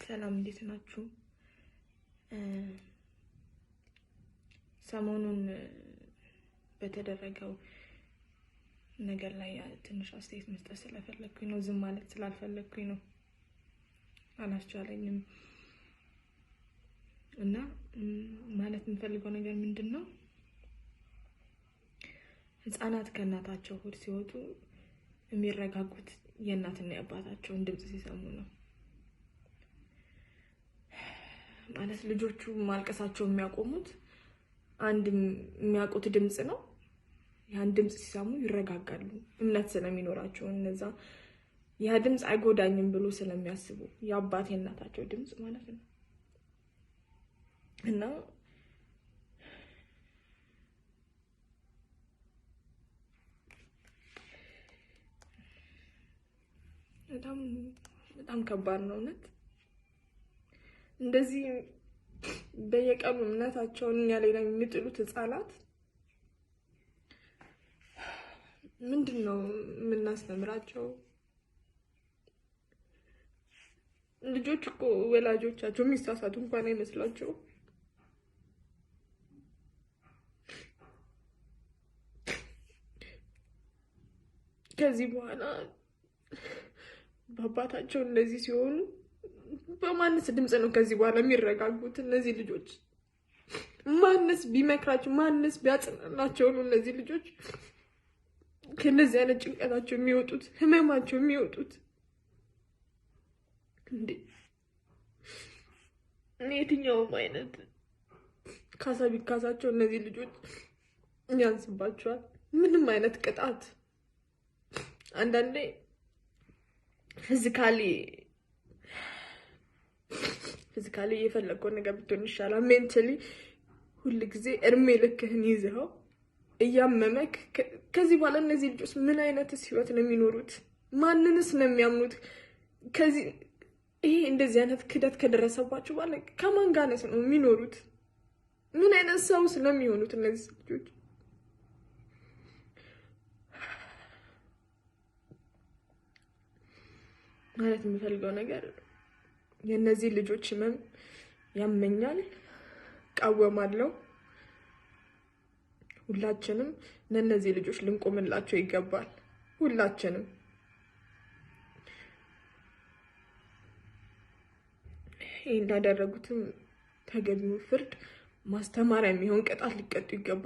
ሰላም እንዴት ናችሁ? ሰሞኑን በተደረገው ነገር ላይ ትንሽ አስተያየት መስጠት ስለፈለኩኝ ነው። ዝም ማለት ስላልፈለኩኝ ነው። አላስቻለኝም እና ማለት የምፈልገው ነገር ምንድነው? ህፃናት ከእናታቸው ሆድ ሲወጡ የሚረጋጉት የእናትና የአባታቸውን ድምጽ ሲሰሙ ነው። ማለት ልጆቹ ማልቀሳቸው የሚያቆሙት አንድ የሚያውቁት ድምጽ ነው። ያን ድምጽ ሲሰሙ ይረጋጋሉ። እምነት ስለሚኖራቸው እነዛ ያ ድምጽ አይጎዳኝም ብሎ ስለሚያስቡ የአባቴ እናታቸው ድምጽ ማለት ነው። እና በጣም ከባድ ነው እውነት። እንደዚህ በየቀኑ እምነታቸውን እኛ ላይ የሚጥሉት ህፃናት ምንድነው የምናስተምራቸው? ልጆች እኮ ወላጆቻቸው የሚሳሳቱ እንኳን አይመስላቸው። ከዚህ በኋላ በአባታቸው እንደዚህ ሲሆኑ በማንስ ድምጽ ነው ከዚህ በኋላ የሚረጋጉት? እነዚህ ልጆች ማንስ ቢመክራቸው ማንስ ቢያጽናናቸው ነው እነዚህ ልጆች ከነዚህ አይነት ጭንቀታቸው የሚወጡት ህመማቸው የሚወጡት? እንዴ የትኛውም አይነት ካሳ ቢካሳቸው እነዚህ ልጆች ያንስባቸዋል። ምንም አይነት ቅጣት አንዳንዴ ፊዚካሊ የፈለገው ነገር ብትሆን ይሻላል። ሜንታሊ ሁሉ ጊዜ እርሜ ልክህን ይዘው እያመመክ ከዚህ በኋላ እነዚህ ልጆች ምን አይነት ህይወት ነው የሚኖሩት? ማንንስ ነው የሚያምኑት? ከዚህ ይሄ እንደዚህ አይነት ክደት ከደረሰባቸው በኋላ ከማን ጋር ነው የሚኖሩት? ምን አይነት ሰውስ ነው የሚሆኑት እነዚህ ልጆች? ማለት የምፈልገው ነገር የነዚህ ልጆች ህመም ያመኛል፣ ቃወማለሁ። ሁላችንም ለነዚህ ልጆች ልንቆምላቸው ይገባል። ሁላችንም እንዳደረጉትም ተገቢው ፍርድ ማስተማሪያ የሚሆን ቅጣት ሊቀጡ ይገባል።